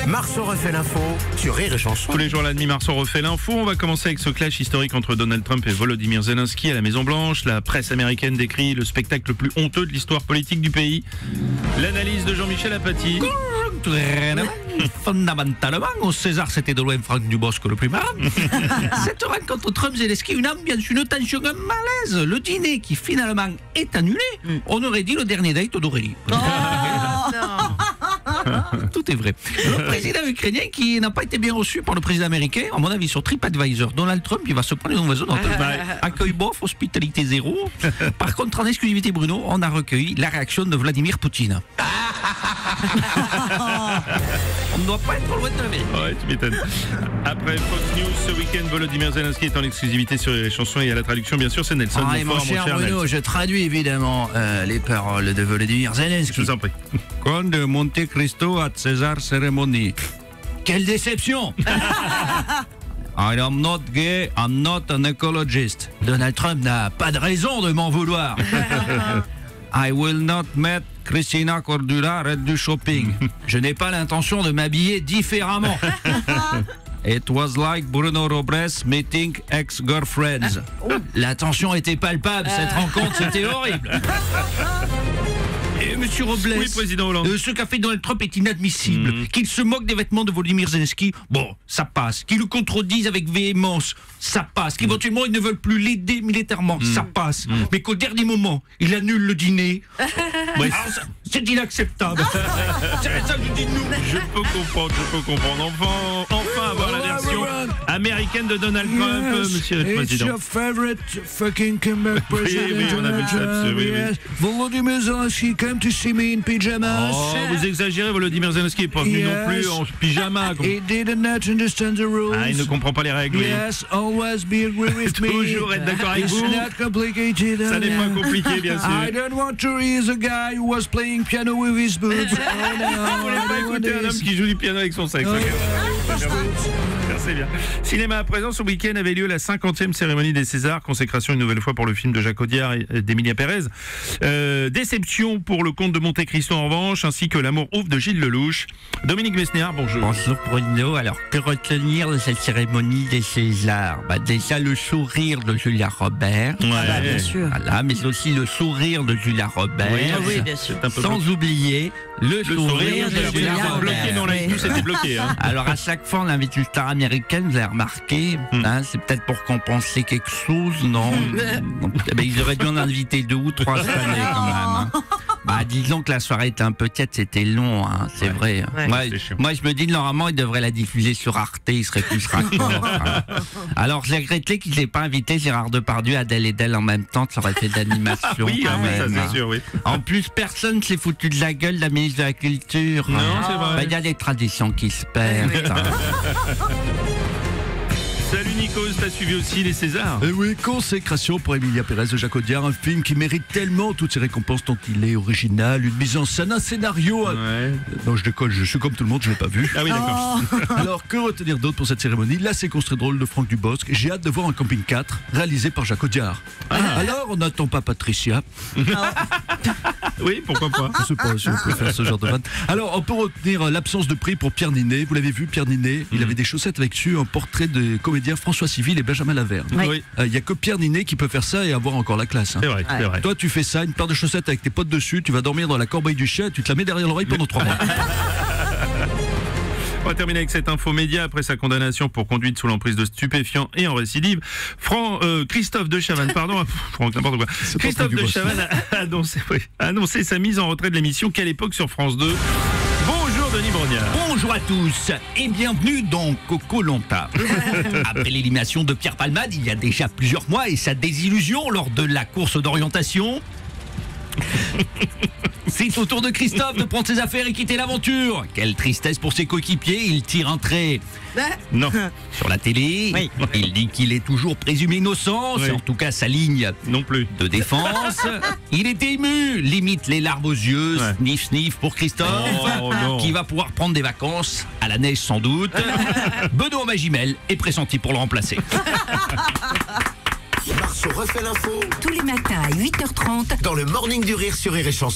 Marceau refait l'info sur Rire et Chanson. Tous les jours à la demi, Marceau refait l'info. On va commencer avec ce clash historique entre Donald Trump et Volodymyr Zelensky à la Maison-Blanche. La presse américaine décrit le spectacle le plus honteux de l'histoire politique du pays. L'analyse de Jean-Michel Apathy. Fondamentalement, au César, c'était de loin Franck Dubosc le plus marrant. Cette rencontre Trump-Zelensky, une ambiance, une tension, un malaise. Le dîner qui finalement est annulé, on aurait dit le dernier date d'Aurélie. Tout est vrai. Le président ukrainien qui n'a pas été bien reçu par le président américain, à mon avis, sur TripAdvisor. Donald Trump, il va se prendre une mauvaise note. Accueil bof, hospitalité zéro. Par contre, en exclusivité, Bruno, on a recueilli la réaction de Vladimir Poutine. On ne doit pas être loin de la vérité. Ouais, tu m'étonnes. Après Fox News, ce week-end, Volodymyr Zelensky est en exclusivité sur les chansons et à la traduction, bien sûr, c'est Nelson. Et mon cher Bruno, Nelson. je traduis évidemment les paroles de Volodymyr Zelensky. Je vous en prie. Conde de Monte Cristo at César Ceremony. Quelle déception! I am not gay, I'm not an ecologist. Donald Trump n'a pas de raison de m'en vouloir. I will not meet Christina Cordula Red du shopping. Je n'ai pas l'intention de m'habiller différemment. It was like Bruno Robles meeting ex-girlfriends. La tension était palpable, cette rencontre, c'était horrible. Et Monsieur Robles, Oui, président Hollande. ce qu'a fait Donald Trump est inadmissible. Qu'il se moque des vêtements de Volodymyr Zelensky, bon, ça passe. Qu'il le contredise avec véhémence, ça passe. Qu'éventuellement, ils ne veulent plus l'aider militairement, ça passe. Mais qu'au dernier moment, il annule le dîner, c'est inacceptable. C'est ça que je dis de nous. Je peux comprendre. Enfin avoir la version américaine de Donald Trump, monsieur le It's président. your favorite fucking comeback president. oui, on a vu ça, oui. Yes. Volodymyr Zelensky came to see me in pyjamas. Oh, vous exagérez, Volodymyr Zelensky n'est pas venu non plus en pyjama. He didn't understand the rules. Ah, il ne comprend pas les règles. Yes, always be agree with me. Toujours être d'accord avec It's vous. not complicated. Ça n'est pas compliqué, bien sûr. I don't want to hear the guy who was playing piano with his boobs. Oh, no, Vous voulez pas écouter un homme qui joue du piano avec son sexe. C'est bien. Cinéma à présent, ce week-end avait lieu la 50e cérémonie des Césars, consécration une nouvelle fois pour le film de Jacques Audiard et d'Emilia Pérez. Déception pour le Comte de Monte Cristo en revanche, ainsi que L'amour ouf de Gilles Lelouch. Dominique Besnéard, bonjour. Bonjour Bruno, alors que retenir de cette cérémonie des Césars? Déjà le sourire de Julia Roberts, bien sûr. voilà, mais aussi le sourire de Julia Roberts, Oui, bien sûr. C'est un peu sans oublier le sourire de Julia Julia Roberts. Bloqué dans Roberts. l'actu, c'était bloqué. Hein. Alors à chaque fois on invite une star américaine, vous avez remarqué, hein, c'est peut-être pour compenser quelque chose, non? Donc, ils auraient dû en inviter 2 ou 3 cette année quand même. Hein. Disons que la soirée était un peu tiède, c'était long, hein, c'est vrai. Ouais. Moi je me dis normalement ils devraient la diffuser sur Arte, ils seraient plus raccord. Hein. Alors j'ai regretté qu'ils n'aient pas invité Gérard Depardieu, Adèle et Dell en même temps, ça aurait fait d'animation. Oui, quand ça même, hein. c'est sûr, oui. En plus, personne s'est foutu de la gueule de la ministre de la Culture. Non, c'est vrai. Il y a des traditions qui se perdent. Salut Nikos, t'as suivi aussi les Césars? Et oui, consécration pour Emilia Pérez de Jacques Audiard, un film qui mérite tellement toutes ses récompenses tant il est original, une mise en scène, un scénario. Ouais. Non, je déconne, je suis comme tout le monde, je l'ai pas vu. Ah oui, d'accord. Alors, que retenir d'autre pour cette cérémonie? La séquence très drôle de Franck Dubosc. J'ai hâte de voir un Camping 4 réalisé par Jacques Audiard. Alors, on n'attend pas Patricia. Oui, pourquoi pas? Je sais pas si on peut faire ce genre de vanne. Alors, on peut retenir l'absence de prix pour Pierre Ninet. Vous l'avez vu, Pierre Ninet, il avait des chaussettes avec dessus un portrait de comédiens François Civil et Benjamin Laverne. Oui. Il n'y a que Pierre Ninet qui peut faire ça et avoir encore la classe. Hein. C'est vrai, c'est vrai. Toi, tu fais ça, une paire de chaussettes avec tes potes dessus, tu vas dormir dans la corbeille du chien, tu te la mets derrière l'oreille pendant 3 mois. On va terminer avec cette info média après sa condamnation pour conduite sous l'emprise de stupéfiants et en récidive. Christophe de Chavannes, pardon, n'importe quoi. Christophe de Chavannes a annoncé sa mise en retrait de l'émission Quelle époque sur France 2. Bonjour Denis Brognard. Bonjour à tous et bienvenue dans Koh-Lanta. Après l'élimination de Pierre Palmade il y a déjà plusieurs mois et sa désillusion lors de la course d'orientation, c'est au tour de Christophe de prendre ses affaires et quitter l'aventure. Quelle tristesse pour ses coéquipiers, il tire un trait. Non. Sur la télé, Oui. il dit qu'il est toujours présumé innocent, c'est Oui. en tout cas sa ligne Non plus. de défense. Il est ému, limite les larmes aux yeux, Ouais. sniff sniff pour Christophe, Oh, non. qui va pouvoir prendre des vacances, à la neige sans doute. Benoît Magimel est pressenti pour le remplacer. Marceau refait l'info Tous les matins à 8h30. dans le Morning du Rire sur Rire et Chanson.